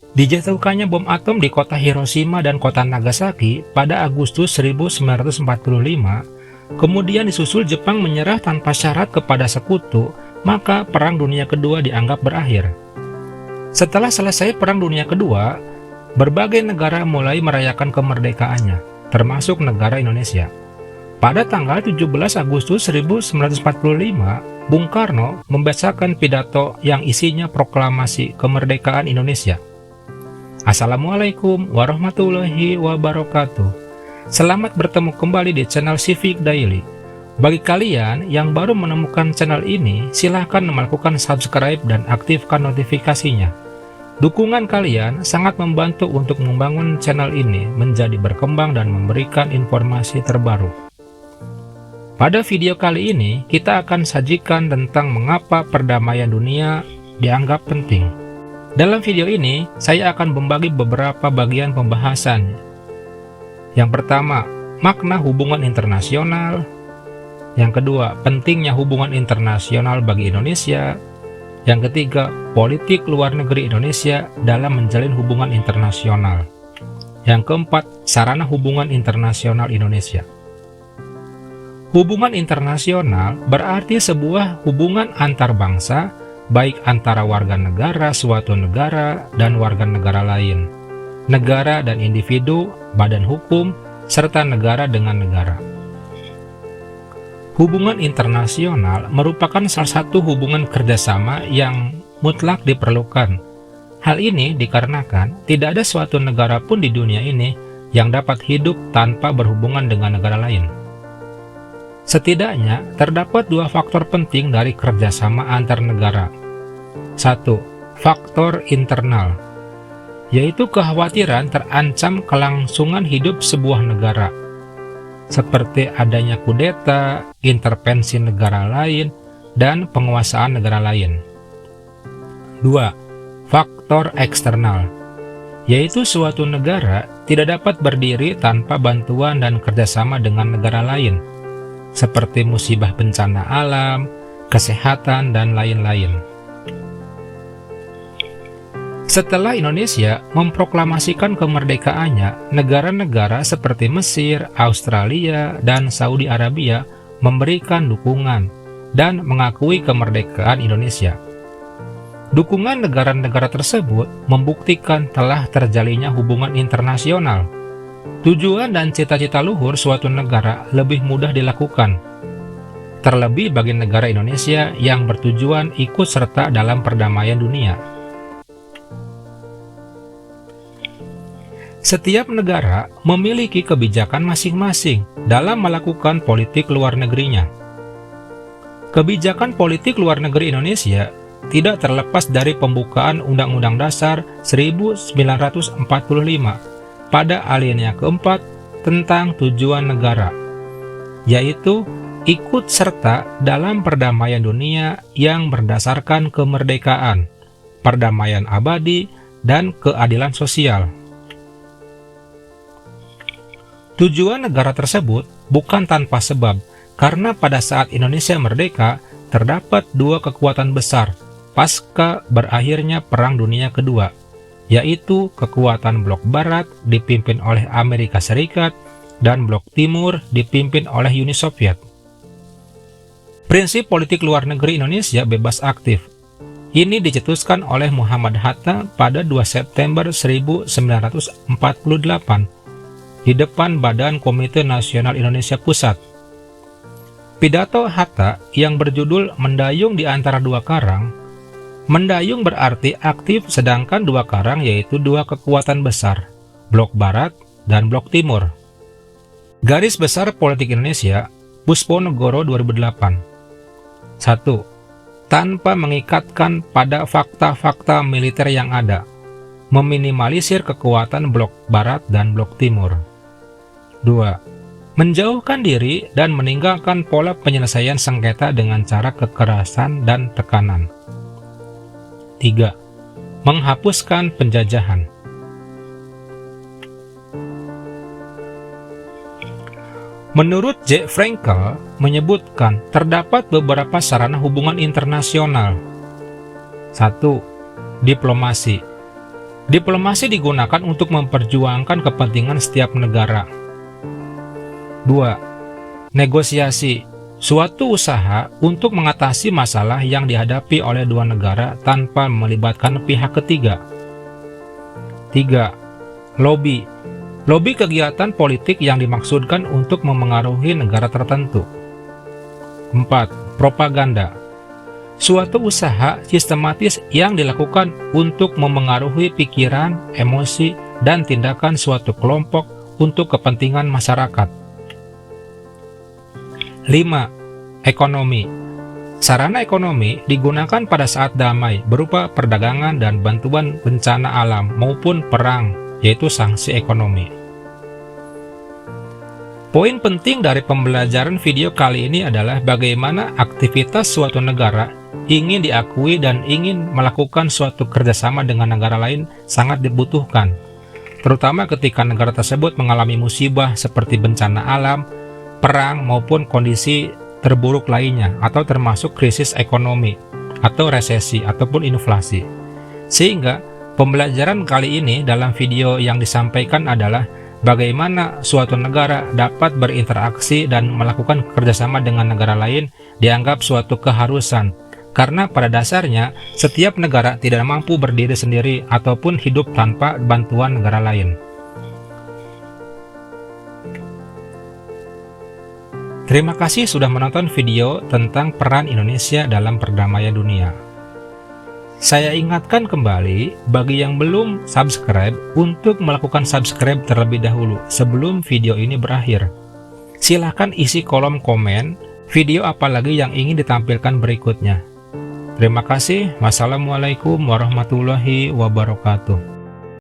Dijatuhkannya bom atom di kota Hiroshima dan kota Nagasaki pada Agustus 1945, kemudian disusul Jepang menyerah tanpa syarat kepada sekutu, maka Perang Dunia Kedua dianggap berakhir. Setelah selesai Perang Dunia Kedua, berbagai negara mulai merayakan kemerdekaannya, termasuk negara Indonesia. Pada tanggal 17 Agustus 1945, Bung Karno membacakan pidato yang isinya proklamasi kemerdekaan Indonesia. Assalamualaikum warahmatullahi wabarakatuh. Selamat bertemu kembali di channel Civic Daily. Bagi kalian yang baru menemukan channel ini, silahkan melakukan subscribe dan aktifkan notifikasinya. Dukungan kalian sangat membantu untuk membangun channel ini menjadi berkembang dan memberikan informasi terbaru. Pada video kali ini, kita akan sajikan tentang mengapa perdamaian dunia dianggap penting. Dalam video ini, saya akan membagi beberapa bagian pembahasan. Yang pertama, makna hubungan internasional. Yang kedua, pentingnya hubungan internasional bagi Indonesia. Yang ketiga, politik luar negeri Indonesia dalam menjalin hubungan internasional. Yang keempat, sarana hubungan internasional Indonesia. Hubungan internasional berarti sebuah hubungan antar bangsa, baik antara warga negara suatu negara dan warga negara lain, negara dan individu, badan hukum, serta negara dengan negara. Hubungan internasional merupakan salah satu hubungan kerjasama yang mutlak diperlukan. Hal ini dikarenakan tidak ada suatu negara pun di dunia ini yang dapat hidup tanpa berhubungan dengan negara lain. Setidaknya terdapat dua faktor penting dari kerjasama antar negara. 1. Faktor internal, yaitu kekhawatiran terancam kelangsungan hidup sebuah negara, seperti adanya kudeta, intervensi negara lain, dan penguasaan negara lain. 2. Faktor eksternal, yaitu suatu negara tidak dapat berdiri tanpa bantuan dan kerjasama dengan negara lain, seperti musibah bencana alam, kesehatan, dan lain-lain. Setelah Indonesia memproklamasikan kemerdekaannya, negara-negara seperti Mesir, Australia, dan Saudi Arabia memberikan dukungan dan mengakui kemerdekaan Indonesia. Dukungan negara-negara tersebut membuktikan telah terjalinnya hubungan internasional. Tujuan dan cita-cita luhur suatu negara lebih mudah dilakukan, terlebih bagi negara Indonesia yang bertujuan ikut serta dalam perdamaian dunia. Setiap negara memiliki kebijakan masing-masing dalam melakukan politik luar negerinya. Kebijakan politik luar negeri Indonesia tidak terlepas dari pembukaan Undang-Undang Dasar 1945 pada alinea keempat tentang tujuan negara, yaitu ikut serta dalam perdamaian dunia yang berdasarkan kemerdekaan, perdamaian abadi, dan keadilan sosial. Tujuan negara tersebut bukan tanpa sebab, karena pada saat Indonesia merdeka, terdapat dua kekuatan besar pasca berakhirnya Perang Dunia Kedua, yaitu kekuatan Blok Barat dipimpin oleh Amerika Serikat dan Blok Timur dipimpin oleh Uni Soviet. Prinsip politik luar negeri Indonesia bebas aktif. Ini dicetuskan oleh Muhammad Hatta pada 2 September 1948 di depan Badan Komite Nasional Indonesia Pusat. Pidato Hatta yang berjudul Mendayung di Antara Dua Karang, mendayung berarti aktif sedangkan dua karang yaitu dua kekuatan besar, Blok Barat dan Blok Timur. Garis Besar Politik Indonesia, Pusponegoro 2008. 1. Tanpa mengikatkan pada fakta-fakta militer yang ada, meminimalisir kekuatan Blok Barat dan Blok Timur. 2. Menjauhkan diri dan meninggalkan pola penyelesaian sengketa dengan cara kekerasan dan tekanan. 3. Menghapuskan penjajahan. Menurut J. Frankel menyebutkan terdapat beberapa sarana hubungan internasional. 1. Diplomasi. Diplomasi digunakan untuk memperjuangkan kepentingan setiap negara. 2. Negosiasi, suatu usaha untuk mengatasi masalah yang dihadapi oleh dua negara tanpa melibatkan pihak ketiga. 3. Lobby, lobby kegiatan politik yang dimaksudkan untuk memengaruhi negara tertentu. 4. Propaganda, suatu usaha sistematis yang dilakukan untuk memengaruhi pikiran, emosi, dan tindakan suatu kelompok untuk kepentingan masyarakat. 5. Ekonomi, sarana ekonomi digunakan pada saat damai berupa perdagangan dan bantuan bencana alam maupun perang, yaitu sanksi ekonomi. Poin penting dari pembelajaran video kali ini adalah bagaimana aktivitas suatu negara ingin diakui dan ingin melakukan suatu kerjasama dengan negara lain sangat dibutuhkan, terutama ketika negara tersebut mengalami musibah seperti bencana alam, perang, maupun kondisi terburuk lainnya, atau termasuk krisis ekonomi, atau resesi, ataupun inflasi. Sehingga pembelajaran kali ini dalam video yang disampaikan adalah bagaimana suatu negara dapat berinteraksi dan melakukan kerjasama dengan negara lain dianggap suatu keharusan, karena pada dasarnya setiap negara tidak mampu berdiri sendiri ataupun hidup tanpa bantuan negara lain. Terima kasih sudah menonton video tentang peran Indonesia dalam perdamaian dunia. Saya ingatkan kembali bagi yang belum subscribe untuk melakukan subscribe terlebih dahulu sebelum video ini berakhir. Silahkan isi kolom komen video apalagi yang ingin ditampilkan berikutnya. Terima kasih. Wassalamualaikum warahmatullahi wabarakatuh.